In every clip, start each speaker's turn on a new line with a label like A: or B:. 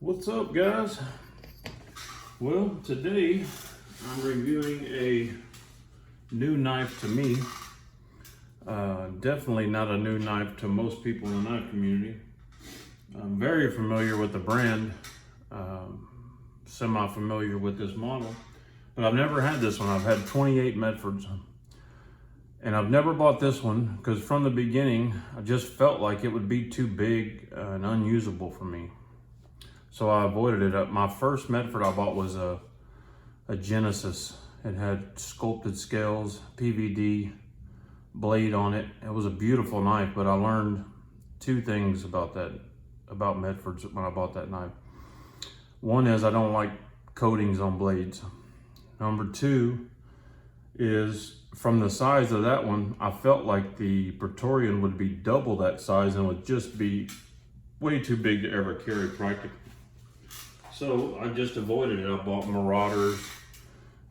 A: What's up, guys? Well, today I'm reviewing a new knife to me. Definitely not a new knife to most people in the knife community. I'm very familiar with the brand, semi-familiar with this model, but I've never had this one. I've had 28 Medfords, and I've never bought this one because from the beginning, I just felt like it would be too big and unusable for me. So I avoided it. My first Medford I bought was a Genesis. It had sculpted scales, PVD blade on it. It was a beautiful knife, but I learned two things about Medfords when I bought that knife. One is I don't like coatings on blades. Number two is from the size of that one, I felt like the Praetorian would be double that size and would just be way too big to ever carry practically. So I just avoided it. I bought Marauders,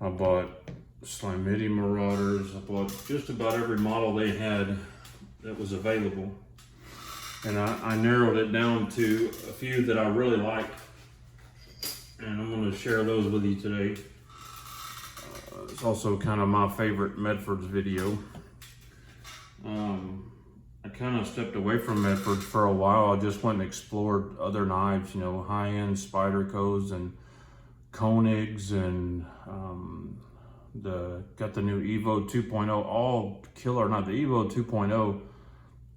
A: I bought Slimity Marauders, I bought just about every model they had that was available. And I narrowed it down to a few that I really like. And I'm gonna share those with you today. It's also kind of my favorite Medfords video. I kind of stepped away from Medford for a while. I just went and explored other knives, you know, high-end Spydercos and Koenigs, and got the new Evo 2.0, all killer knife. The Evo 2.0,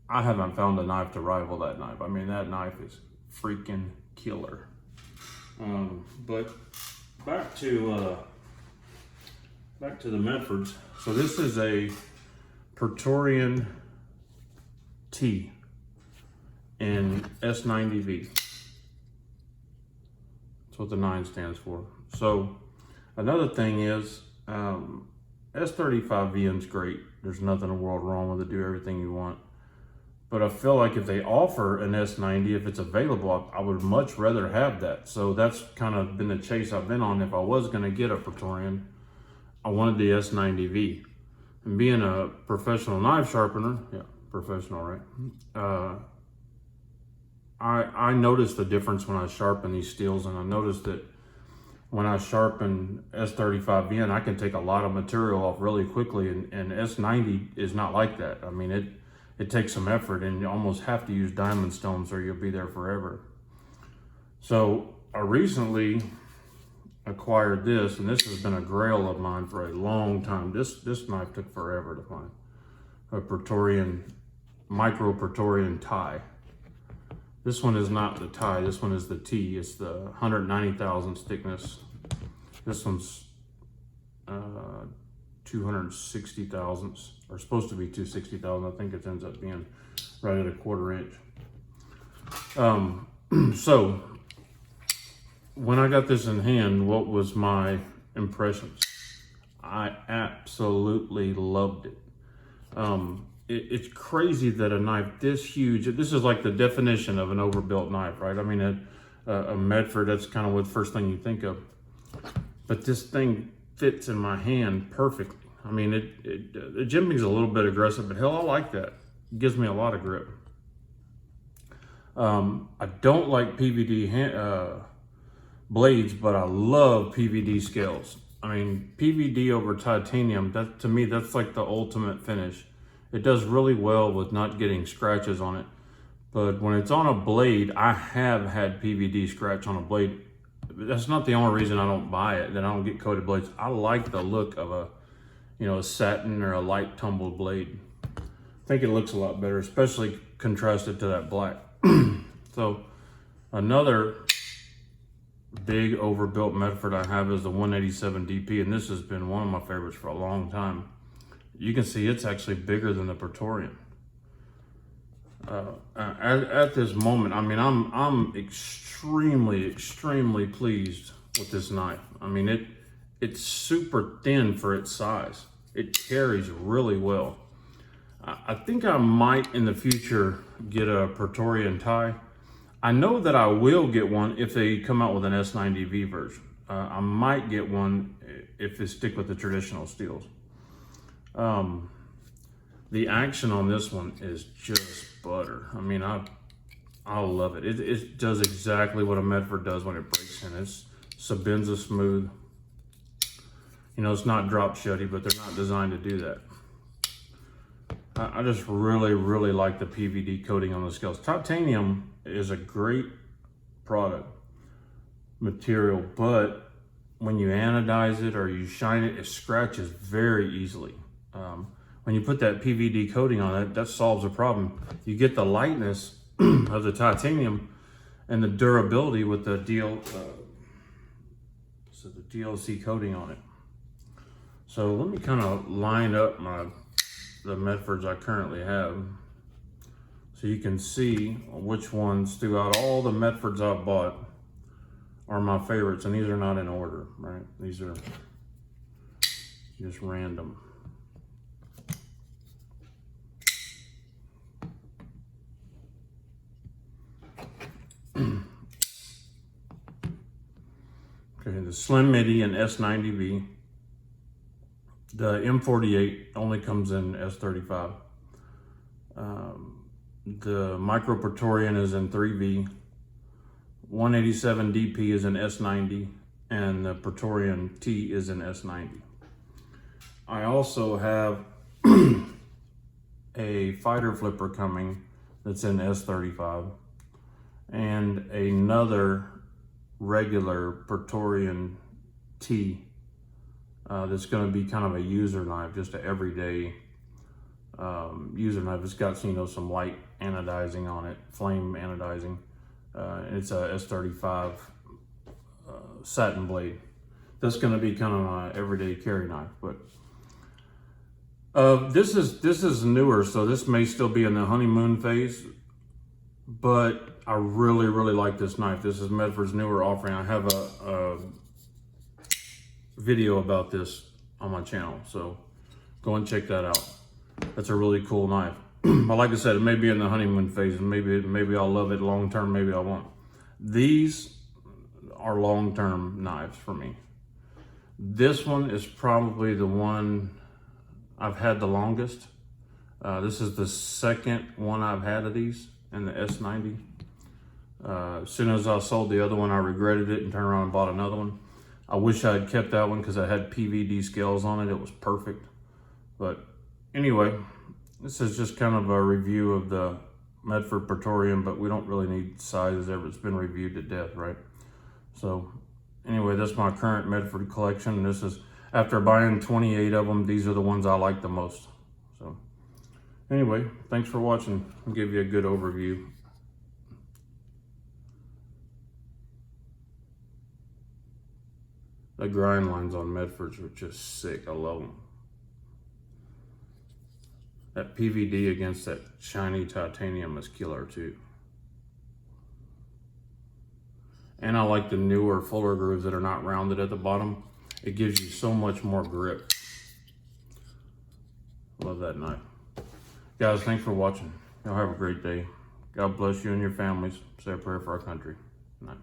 A: I haven't found a knife to rival that knife. I mean, that knife is freaking killer. But back to the Medfords. So this is a Praetorian T in S90V. That's what the 9 stands for. So another thing is S35V is great. There's nothing in the world wrong with it. Do everything you want. But I feel like if they offer an S90, if it's available, I would much rather have that. So that's kind of been the chase I've been on. If I was going to get a Praetorian, I wanted the S90V. And being a professional knife sharpener, yeah, professional, right? I noticed the difference when I sharpen these steels, and I noticed that when I sharpen S35V, I can take a lot of material off really quickly, and S90 is not like that. I mean, it takes some effort, and you almost have to use diamond stones or you'll be there forever. So I recently acquired this, and this has been a grail of mine for a long time. This knife took forever to find. A Praetorian, micro Praetorian tie. This one is not the tie, this one is the T. It's the 190 thousandths thickness. This one's 260 thousandths, or supposed to be 260 thousand. I think it ends up being right at a 1/4 inch. So when I got this in hand, what was my impressions? I absolutely loved it. It's crazy that a knife this huge, this is like the definition of an overbuilt knife, right? I mean, a Medford, that's kind of what the first thing you think of. But this thing fits in my hand perfectly. I mean, the jimping's a little bit aggressive, but hell, I like that. It gives me a lot of grip. I don't like PVD blades, but I love PVD scales. I mean, PVD over titanium, that to me, that's like the ultimate finish. It does really well with not getting scratches on it. But when it's on a blade, I have had PVD scratch on a blade. That's not the only reason I don't buy it, that I don't get coated blades. I like the look of a satin or a light tumbled blade. I think it looks a lot better, especially contrasted to that black. So another big overbuilt Medford I have is the 187 DP, and this has been one of my favorites for a long time. You can see it's actually bigger than the Praetorian. At this moment, I mean, I'm extremely pleased with this knife. I mean, it's super thin for its size. It carries really well. I think I might in the future get a Praetorian tie. I know that I will get one if they come out with an S90V version. I might get one if they stick with the traditional steels. The action on this one is just butter. I mean, I I love it. It does exactly what a Medford does when it breaks in. It's Sabenza smooth. You know, it's not drop shutty, but they're not designed to do that. I just really, really like the PVD coating on the scales. Titanium is a great product material, but when you anodize it or you shine it, it scratches very easily. When you put that PVD coating on it, that solves the problem. You get the lightness of the titanium and the durability with the DLC coating on it. So let me kind of line up the Medfords I currently have so you can see which ones throughout all the Medfords I've bought are my favorites, and these are not in order, right? These are just random. Okay, the Slim MIDI and S90V. The M48 only comes in S35. The Micro Praetorian is in 3V. 187 DP is in S90, and the Praetorian T is in S90. I also have a fighter flipper coming that's in S35, and another regular Praetorian T that's going to be kind of a user knife, just an everyday user knife. It's got, you know, some light anodizing on it, flame anodizing. It's a S35 satin blade. That's going to be kind of my everyday carry knife. But this is newer, so this may still be in the honeymoon phase. But I really, really like this knife. This is Medford's newer offering. I have a video about this on my channel, so go and check that out. That's a really cool knife. But like I said, it may be in the honeymoon phase, and maybe I'll love it long term, maybe I won't. These are long-term knives for me. This one is probably the one I've had the longest. This is the second one I've had of these in the S90. As soon as I sold the other one, I regretted it and turned around and bought another one. I wish I had kept that one because I had PVD scales on it. It was perfect. But anyway, this is just kind of a review of the Medford Praetorian, but we don't really need sizes ever. It's been reviewed to death, right? So anyway, that's my current Medford collection. This is, after buying 28 of them, these are the ones I like the most. So anyway, thanks for watching. I'll give you a good overview. The grind lines on Medfords are just sick. I love them. That PVD against that shiny titanium is killer too. And I like the newer, fuller grooves that are not rounded at the bottom. It gives you so much more grip. Love that knife. Guys, thanks for watching. Y'all have a great day. God bless you and your families. Say a prayer for our country. Good night.